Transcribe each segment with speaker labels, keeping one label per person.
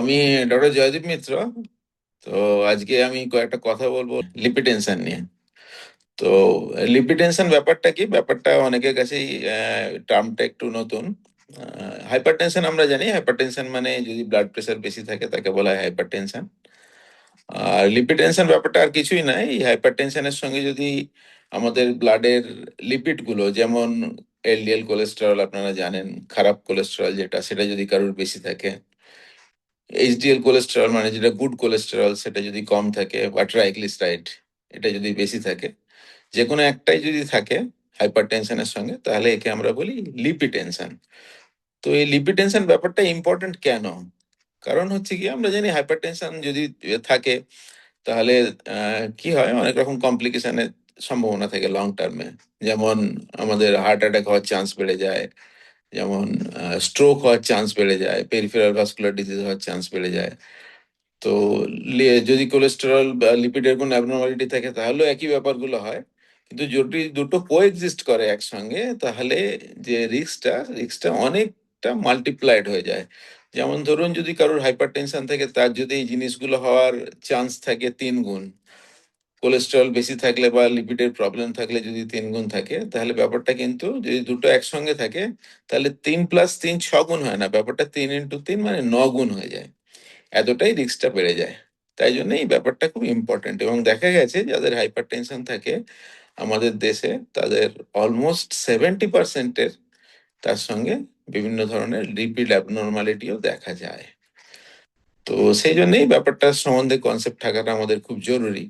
Speaker 1: আমি ডক্টর জয়দীপ মিত্র। তো আজকে আমি কয়েকটা কথা বলবো লিপিটেনশন নিয়ে। তো লিপিটেনশন ব্যাপারটা কি, ব্যাপারটা অনেকের কাছেই টার্মটা একটু নতুন। হাইপারটেনশন আমরা জানি, হাইপারটেনশন মানে যদি ব্লাড প্রেশার বেশি থাকে তাকে বলা হয় হাইপারটেনশন। আর লিপিটেনশন ব্যাপারটা আর কিছুই নাই, এই হাইপারটেনশনের সঙ্গে যদি আমাদের ব্লাডের লিপিড গুলো, যেমন এলডিএল কোলেস্টেরল আপনারা জানেন, খারাপ কোলেস্টেরল যেটা, সেটা যদি কারোর বেশি থাকে, এইচডিএল কোলেস্টেরল মানে যেটা গুড কোলেস্টেরল সেটা যদি কম থাকে, বা ট্রাইগ্লিসারাইড এটা যদি বেশি থাকে, যে কোনো একটাই যদি থাকে হাইপারটেনশনের সঙ্গে, তাহলে একে আমরা বলি লিপিটেনশন। তো এই লিপিটেনশন ব্যাপারটা ইম্পর্টেন্ট কেন? কারণ হচ্ছে কি, আমরা জানি হাইপারটেনশন যদি থাকে তাহলে কি হয়, অনেক রকম কমপ্লিকেশনের সম্ভাবনা থাকে লং টার্মে। যেমন আমাদের হার্ট অ্যাটাক হওয়ার চান্স বেড়ে যায়, যেমন স্ট্রোক হওয়ার চান্স বেড়ে যায়, পেরিফেরাল ভাস্কুলার ডিজিজ হওয়ার চান্স বেড়ে যায়। তো যদি কোলেস্টেরল বা লিপিডের কোনো অ্যাবনর্মালিটি থাকে তাহলেও একই ব্যাপারগুলো হয়। কিন্তু যদি দুটো কোএক্সিস্ট করে একসঙ্গে, তাহলে যে রিস্কটা অনেকটা মাল্টিপ্লাইড হয়ে যায়। যেমন ধরুন, যদি কারোর হাইপারটেনশন থাকে, তার যদি এই জিনিসগুলো হওয়ার চান্স থাকে 3 গুণ, কোলেস্টেরল বেশি থাকলে বা লিপিডের প্রবলেম থাকলে যদি 3 গুণ থাকে, তাহলে ব্যাপারটা কিন্তু যদি দুটো একসঙ্গে থাকে, তাহলে 3+3 6 গুণ হয় না, ব্যাপারটা 3x3 মানে 9 গুণ হয়ে যায়। এতটাই রিস্কটা বেড়ে যায়। তাই জন্য এই ব্যাপারটা খুব ইম্পর্টেন্ট, এবং দেখা গেছে যাদের হাইপারটেনশন থাকে আমাদের দেশে, তাদের অলমোস্ট 70%-এর তার সঙ্গে বিভিন্ন ধরনের লিপিড অ্যাবনর্মালিটিও দেখা যায়। তো সেই জন্যই ব্যাপারটার সম্বন্ধে কনসেপ্ট থাকাটা আমাদের খুব জরুরি।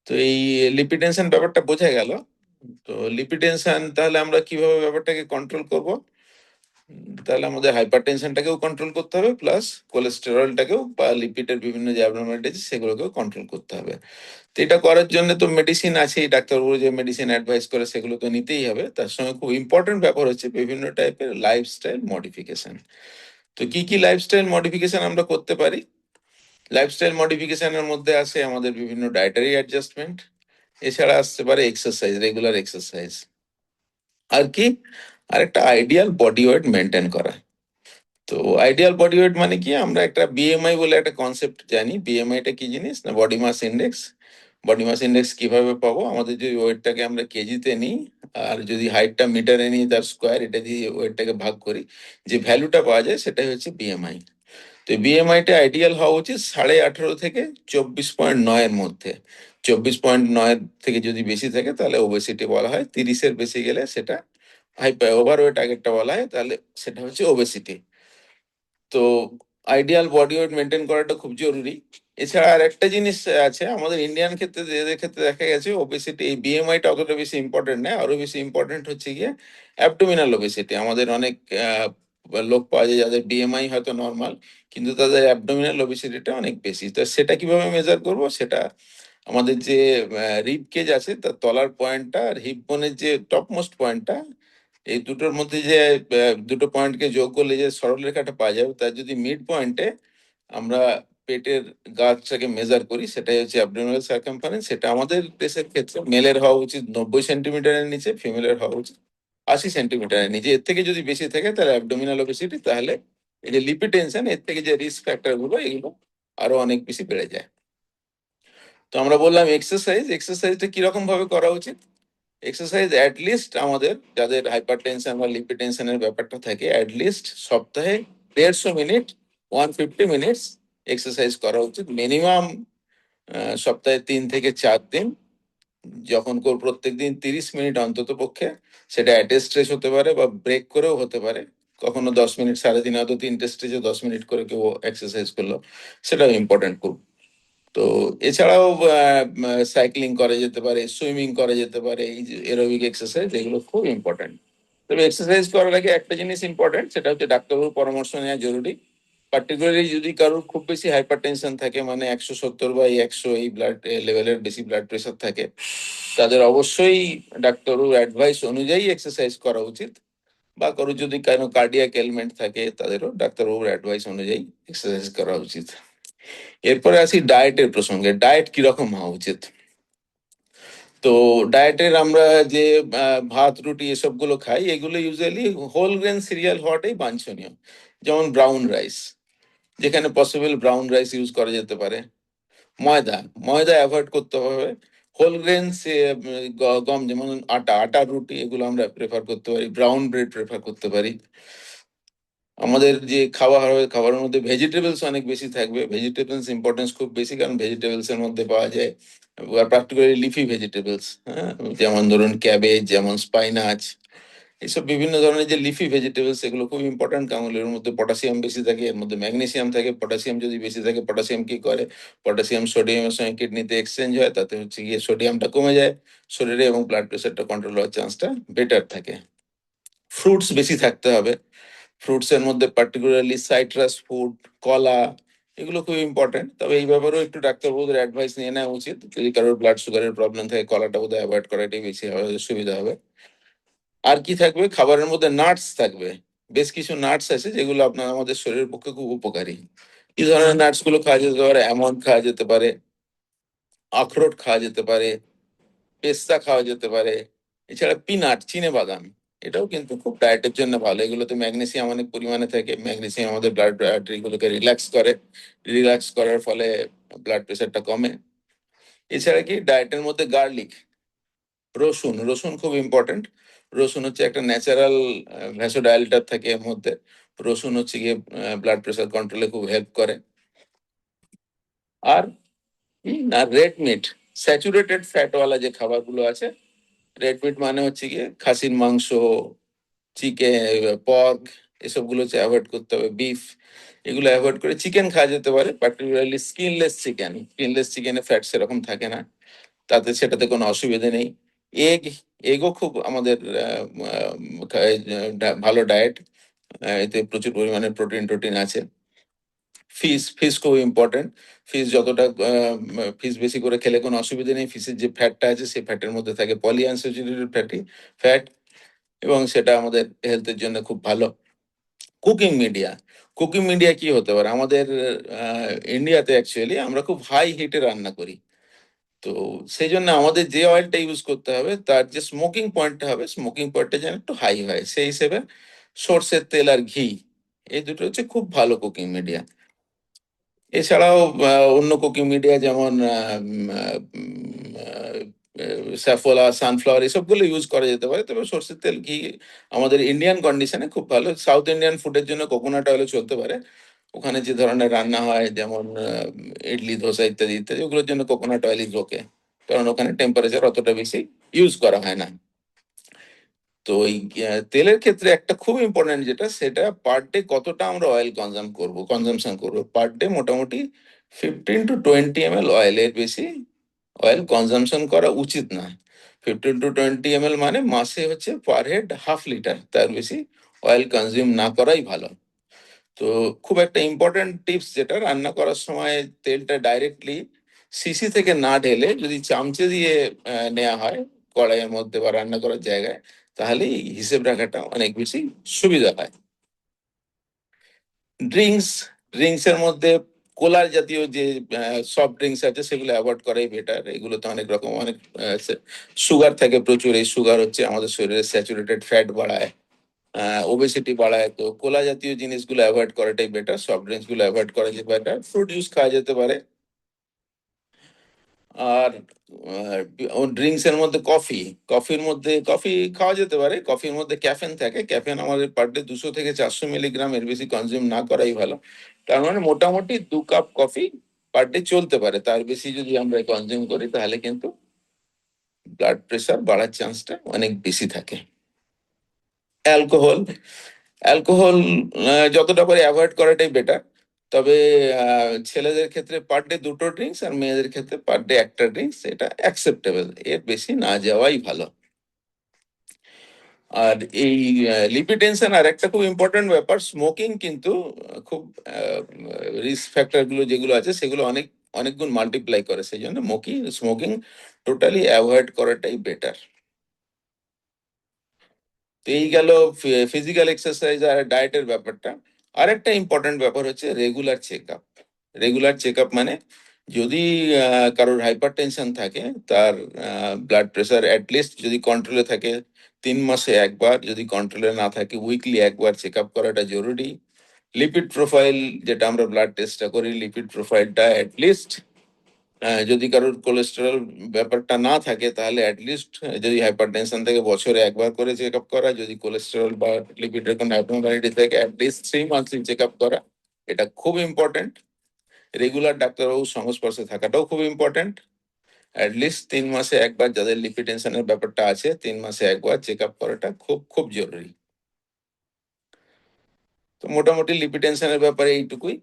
Speaker 1: তো এই লিপিটেনশন ব্যাপারটা বোঝা গেল। তো লিপিটেনশন তাহলে আমরা কিভাবে ব্যাপারটাকে কন্ট্রোল করব? তাহলে আমাদের হাইপারটেনশনটাকেও কন্ট্রোল করতে হবে, প্লাস কোলেস্টেরলটাকেও বা লিপিডের বিভিন্ন যে অ্যাবনর্মালিটি আছে সেগুলোকেও কন্ট্রোল করতে হবে। তো এটা করার জন্য তো মেডিসিন আছেই, ডাক্তারবাবু যে মেডিসিন অ্যাডভাইস করে সেগুলো তো নিতেই হবে। তার সঙ্গে খুব ইম্পর্টেন্ট ব্যাপার হচ্ছে বিভিন্ন টাইপের লাইফস্টাইল মডিফিকেশন। তো কি কি লাইফস্টাইল মডিফিকেশন আমরা করতে পারি? লাইফস্টাইল মডিফিকেশনের মধ্যে আছে আমাদের বিভিন্ন ডায়েটারি অ্যাডজাস্টমেন্ট, এছাড়া আসতে পারে এক্সারসাইজ, রেগুলার এক্সারসাইজ। আর কি, আরেকটা আইডিয়াল বডি ওয়েট মেনটেন করা। তো আইডিয়াল বডি ওয়েট মানে কি, আমরা একটা বিএমআই বলে একটা কনসেপ্ট জানি। বিএমআইটা কি জিনিস না, body mass index. Body mass index কিভাবে পাবো? আমাদের যদি ওয়েটটাকে আমরা কেজিতে নিই, আর যদি হাইটটা মিটারে নিই তার স্কোয়ার, এটা দিয়ে ওয়েটটাকে ভাগ করি, যে ভ্যালুটা পাওয়া যায় সেটাই হচ্ছে বিএমআই। তো বিএমআইটা আইডিয়াল হওয়া উচিত 18.5 থেকে 24.9-এর মধ্যে। 24.9 থেকে যদি বেশি থাকে তাহলে ওবেসিটি বলা হয়, 30-এর বেশি গেলে সেটা ওভারওয়েট আগেরটা বলা হয়, তাহলে সেটা হচ্ছে ওবেসিটি। তো আইডিয়াল বডি ওয়েট মেনটেন করাটা খুব জরুরি। এছাড়া আর একটা জিনিস আছে আমাদের ইন্ডিয়ান ক্ষেত্রে, এদের ক্ষেত্রে দেখা গেছে ওবেসিটি, এই বিএমআইটা অতটা বেশি ইম্পর্টেন্ট নয়, আরো বেশি ইম্পর্টেন্ট হচ্ছে গিয়ে অ্যাবডোমিনাল ওবেসিটি। আমাদের অনেক লোক পাওয়া যায় যাদের বিএমআই হয়তো নর্মাল, কিন্তু তাদের অ্যাবডোমিনাল ওবেসিটিটা অনেক বেশি। তো সেটা কিভাবে মেজার করব? সেটা আমাদের যে রিব কেজ আছে তার তলার পয়েন্টটা আর হিপ বোনের যে টপ মোস্ট পয়েন্টটা, এই দুটোর মধ্যে যে দুটো পয়েন্টকে যোগ করলে যে সরলরেখাটা পাওয়া যাবে, তার যদি মিড পয়েন্টে আমরা পেটের গাছটাকে মেজার করি, সেটাই হচ্ছে অ্যাবডোমিনাল সার্কামফারেন্স। সেটা আমাদের দেশের ক্ষেত্রে মেলের হওয়া উচিত 90 সেন্টিমিটারের নিচে, ফিমেলের হওয়া উচিত 80 সেন্টিমিটারের নিচে। এর থেকে যদি বেশি থাকে তাহলে অ্যাবডোমিনাল ওবেসিটি, তাহলে এই যে লিপিটেনশন, এর থেকে যে রিস্ক ফ্যাক্টর গুলো এগুলো আরো অনেক বেশি বেড়ে যায়। তো আমরা বললাম এক্সারসাইজ, এক্সারসাইজটা কিরকম ভাবে করা উচিত? এক্সারসাইজ অ্যাটলিস্ট আমাদের যাদের হাইপারটেনশন বা লিপিটেনশনের ব্যাপারটা থাকে, অ্যাটলিস্ট সপ্তাহে 150 মিনিট, 150 মিনিটস এক্সারসাইজ করা উচিত মিনিমাম। সপ্তাহে 3 থেকে 4 দিন, যখন প্রত্যেকদিন 30 মিনিট অন্তত পক্ষে। সেটা অ্যাটেস্ট স্ট্রেচ হতে পারে বা ব্রেক করেও হতে পারে। কখনো 10 মিনিট, সারাদিন হয়তো 3টে স্ট্রেচে 10 মিনিট করে কেউ এক্সারসাইজ করলো, সেটাও ইম্পর্টেন্ট খুব। তো এছাড়াও সাইক্লিং করা যেতে পারে, সুইমিং করা যেতে পারে, এই যে এরোবিক এক্সারসাইজ, এগুলো খুব ইম্পর্টেন্ট। তবে এক্সারসাইজ করার আগে একটা জিনিস ইম্পর্টেন্ট, সেটা হচ্ছে ডাক্তারবাবুর পরামর্শ নেওয়া জরুরি। পার্টিকুলারলি যদি কারোর খুব বেশি হাইপারটেনশন থাকে, মানে 170/100 এই ব্লাড লেভেলের বেশি ব্লাড প্রেশার থাকে, তাদের অবশ্যই ডাক্তারবাবুর অ্যাডভাইস অনুযায়ী এক্সারসাইজ করা উচিত। বা কারোর যদি কোনো কার্ডিয়াক এলিমেন্ট থাকে, তাদেরও ডাক্তারবাবুর অ্যাডভাইস অনুযায়ী এক্সারসাইজ করা উচিত। এরপরে আসি ডায়েটের প্রসঙ্গে। ডায়েট কিরকম হওয়া উচিত? তো ডায়েটের আমরা যে ভাত রুটি এসবগুলো খাই, এগুলো ইউজুয়ালি হোল গ্রেন সিরিয়াল হওয়াটাই বাঞ্ছনীয়। যেমন ব্রাউন রাইস, যেখানে পসিবল ব্রাউন রাইস ইউজ করা যেতে পারে। ময়দা, ময়দা অ্যাভয়েড করতে হবে। হোল গ্রেনস গম, যেমন আটার রুটি, এগুলো আমরা প্রেফার করতে পারি। ব্রাউন ব্রেড প্রেফার করতে পারি। আমাদের যে খাবার হবে, খাবারের মধ্যে ভেজিটেবলস অনেক বেশি থাকবে। ভেজিটেবলস ইম্পর্টেন্স খুব বেশি, কারণ ভেজিটেবলস এর মধ্যে পাওয়া যায় পার্টিকুলারলি লিফি ভেজিটেবলস, হ্যাঁ, যেমন ধরুন ক্যাবেজ, যেমন স্পাইনাচ, এইসব বিভিন্ন ধরনের যে লিফি ভেজিটেবলস, এগুলো খুব ইম্পর্টেন্ট, কারণ এর মধ্যে পটাশিয়াম বেশি থাকে, এর মধ্যে ম্যাগনেসিয়াম থাকে। পটাশিয়াম যদি বেশি থাকে, পটাশিয়াম কি করে, পটাশিয়াম সোডিয়ামের সঙ্গে কিডনিতে এক্সচেঞ্জ হয়, তাতে হচ্ছে গিয়ে সোডিয়ামটা কমে যায় শরীরে, এবং ব্লাড প্রেশারটা কন্ট্রোল হওয়ার চান্সটা বেটার থাকে। ফ্রুটস বেশি থাকতে হবে। ফ্রুটস এর মধ্যে পার্টিকুলারলি সাইট্রাস ফুড, কলা, এগুলো খুব ইম্পর্টেন্ট। তবে এই ব্যাপারেও একটু ডাক্তারবাবুদের অ্যাডভাইস নিয়ে নেওয়া উচিত। যদি কারোর ব্লাড সুগারের প্রবলেম থাকে, কলাটা বোধহয় অ্যাভয়েড করাটাই বেশি সুবিধা হবে। আর কি থাকবে, খাবারের মধ্যে নাটস থাকবে। বেশ কিছু নাটস আছে যেগুলো আপনার আমাদের শরীরের পক্ষে খুব উপকারী। কি ধরনের নাটস গুলো খাওয়া যেতে পারে? অ্যালমন্ড খাওয়া যেতে পারে, আখরোট খাওয়া যেতে পারে, পেস্তা খাওয়া যেতে পারে। এছাড়া পিনাট, চিনে বাদাম, এটাও কিন্তু খুব ডায়েটের জন্য ভালো। এগুলোতে ম্যাগনেসিয়াম অনেক পরিমাণে থাকে। ম্যাগনেসিয়াম আমাদের ব্লাড আর্টারিগুলোকে রিল্যাক্স করে। রিল্যাক্স করার ফলে ব্লাড প্রেশারটা কমে। এছাড়া কি, ডায়েটের মধ্যে গার্লিক, রসুন, রসুন খুব ইম্পর্টেন্ট। রসুন হচ্ছে একটা ন্যাচারাল ভ্যাসোডাইলেটর থাকে এর মধ্যে। রসুন হচ্ছে গিয়ে ব্লাড প্রেশার কন্ট্রোলে খুব হেল্প করে। আর না, রেড মিট, স্যাচুরেটেড ফ্যাটওয়ালা যে খাবারগুলো আছে, রেড মিট মানে হচ্ছে গিয়ে খাসির মাংস, চিকেন, পর্ক, এসবগুলো হচ্ছে অ্যাভয়েড করতে হবে। বিফ, এগুলো অ্যাভয়েড করে চিকেন খাওয়া যেতে পারে, পার্টিকুলারলি স্কিনলেস চিকেন। স্কিনলেস চিকেনে ফ্যাট সেরকম থাকে না, তাতে সেটাতে কোনো অসুবিধা নেই। এগ, এগও খুব আমাদের ভালো ডায়েট। এতে প্রচুর পরিমাণে প্রোটিন টোটিন আছে। ফিশ, ফিশ খুব ইম্পর্টেন্ট। ফিশ যতটা, ফিশ বেশি করে খেলে কোনো অসুবিধা নেই। ফিশের যে ফ্যাটটা আছে, সেই ফ্যাটের মধ্যে থাকে পলিআনস্যাচুরেটেড ফ্যাট, এবং সেটা আমাদের হেলথের জন্য খুব ভালো। কুকিং মিডিয়া, কুকিং মিডিয়া কি হতে পারে? আমাদের ইন্ডিয়াতে অ্যাকচুয়ালি আমরা খুব হাই হিটে রান্না করি। তো সেই জন্য আমাদের যে অয়েলটা ইউজ করতে হবে, তার যে স্মোকিং পয়েন্টটা হবে, স্মোকিং পয়েন্টটা যেন একটু হাই হয়। সেই হিসেবে সর্ষের তেল আর ঘি, এই দুটো হচ্ছে খুব ভালো কুকিং মিডিয়া। এছাড়াও অন্য কুকিং মিডিয়া যেমন স্যাফোলা, সানফ্লাওয়ার, এসবগুলো ইউজ করা যেতে পারে। তবে সর্ষের তেল, ঘি আমাদের ইন্ডিয়ান কন্ডিশনে খুব ভালো। সাউথ ইন্ডিয়ান ফুডের জন্য কোকোনাট অয়েলও চলতে পারে। ওখানে যে ধরনের রান্না হয়, যেমন ইডলি, ধোসা ইত্যাদি ইত্যাদি, ওগুলোর জন্য কোকোনাট অয়েল ইজ ওকে, কারণ ওখানে টেম্পারেচার অতটা বেশি ইউজ করা হয় না। তো এই তেলের ক্ষেত্রে একটা খুব ইম্পর্টেন্ট যেটা, সেটা পার ডে কতটা আমরা অয়েল কনজামশন করবো। পার ডে মোটামুটি 15 to 20 ml অয়েল, এর বেশি অয়েল কনজামশন করা উচিত না। 15 to 20 ml মানে মাসে হচ্ছে পার হেড হাফ লিটার, তার বেশি অয়েল কনজিউম না করাই ভালো। তো খুব একটা ইম্পর্টেন্ট টিপস যেটা, রান্না করার সময় তেলটা ডাইরেক্টলি শিশি থেকে না ঢেলে যদি চামচে দিয়ে নেওয়া হয় কড়াইয়ের মধ্যে বা রান্না করার জায়গায়, তাহলে এই হিসেব রাখাটা অনেক বেশি সুবিধা হয়। ড্রিঙ্কস, ড্রিঙ্কস এর মধ্যে কোলার জাতীয় যে সফট ড্রিঙ্কস আছে, সেগুলো অ্যাভয়েড করাই বেটার। এগুলোতে অনেক রকম, অনেক সুগার থাকে প্রচুর। এই সুগার হচ্ছে আমাদের শরীরে স্যাচুরেটেড ফ্যাট বাড়ায়, ওবেসিটি বাড়ায়। তো কোলা জাতীয় জিনিসগুলো অ্যাভয়েড করাটাই বেটার। সফট ড্রিঙ্কস গুলো অ্যাভয়েড করা যেতে বেটার। ফ্রুট জুস খাওয়া যেতে পারে। আর ড্রিঙ্কস এর মধ্যে কফি, কফির মধ্যে কফি খাওয়া যেতে পারে। কফির মধ্যে ক্যাফেন থাকে। ক্যাফেন আমাদের পার ডে 200 থেকে 400 মিলিগ্রাম, এর বেশি কনজিউম না করাই ভালো। তার মানে মোটামুটি 2 কাপ কফি পার ডে চলতে পারে। তার বেশি যদি আমরা কনজিউম করি, তাহলে কিন্তু ব্লাড প্রেশার বাড়ার চান্সটা অনেক বেশি থাকে। অ্যালকোহল, অ্যালকোহল যতটা পারে অ্যাভয়েড করাটাই বেটার। তবে ছেলেদের ক্ষেত্রে পার ডে 2টো ড্রিঙ্কস, আর মেয়েদের ক্ষেত্রে পার ডে একটা ড্রিঙ্কস, এটা অ্যাকসেপ্টেবল। এর বেশি না যাওয়াই ভালো। আর এই লিপি টেনশন আর একটা খুব ইম্পর্টেন্ট ব্যাপার, স্মোকিং কিন্তু খুব রিস্ক ফ্যাক্টর গুলো যেগুলো আছে, সেগুলো অনেক অনেক গুণ মাল্টিপ্লাই করে। সেই জন্য স্মোকিং টোটালি অ্যাভয়েড করাটাই বেটার। তো এই গেল ফিজিক্যাল এক্সারসাইজ আর ডায়েটের ব্যাপারটা। আরেকটা ইম্পর্টেন্ট ব্যাপার হচ্ছে regular check up. Regular check up মানে, যদি কারোর হাইপার টেনশন থাকে, তার ব্লাড প্রেশার অ্যাটলিস্ট যদি কন্ট্রোলে থাকে 3 মাসে একবার, যদি কন্ট্রোলে না থাকে উইকলি একবার চেক আপ করাটা জরুরি। লিপিড প্রোফাইল, যেটা আমরা ব্লাড টেস্টটা করি, লিপিড প্রোফাইলটা অ্যাটলিস্ট, যদি কারোর কোলেস্টেরল ব্যাপারটা না থাকে তাহলে অ্যাটলিস্ট, যদি হাইপারটেনশন থেকে বছরে একবার করে চেক আপ করা, যদি কোলেস্টেরল বা লিপিডের কোনো অ্যাবনর্মালিটি থেকে অ্যাটলিস্ট 3 মান্থলি চেক আপ করা, এটা খুব ইম্পর্টেন্ট। রেগুলার ডাক্তারবাবুর সংস্পর্শে থাকাটাও খুব ইম্পর্টেন্ট। অ্যাটলিস্ট 3 মাসে একবার, যাদের লিপিটেনশনের ব্যাপারটা আছে, 3 মাসে একবার চেক আপ করাটা খুব খুব জরুরি। তো মোটামুটি লিপিটেনশনের ব্যাপারে এইটুকুই।